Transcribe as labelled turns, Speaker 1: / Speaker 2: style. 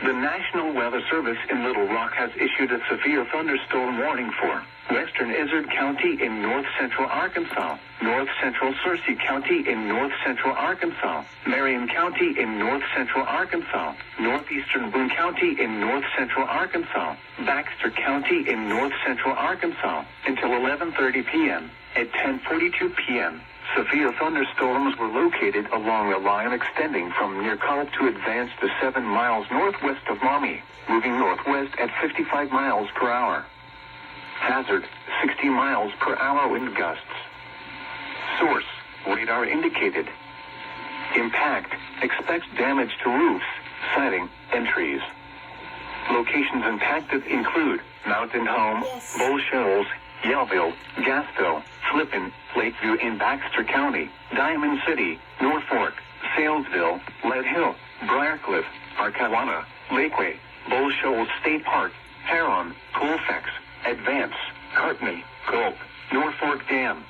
Speaker 1: The National Weather Service in Little Rock has issued a severe thunderstorm warning for western Izard County in north-central Arkansas, north-central Searcy County in north-central Arkansas, Marion County in north-central Arkansas, northeastern Boone County in north-central Arkansas, Baxter County in north-central Arkansas, until 11:30 p.m. At 10:42 p.m., severe thunderstorms were located along a line extending from near Culp to advance to 7 miles northwest of Maumee, moving northwest at 55 miles per hour. Hazard, 60 miles per hour wind gusts. Source, radar indicated. Impact, expects damage to roofs, siding, and trees. Locations impacted include Mountain Home, Bull Shoals, Yellville, Gassville, Flippin, Lakeview in Baxter County, Diamond City, Norfolk, Salesville, Lead Hill, Briarcliff, Arcawana, Lakeway, Bull Shoals State Park, Heron, Colfax, Advance, Cartney, Gulp, Norfolk Dam,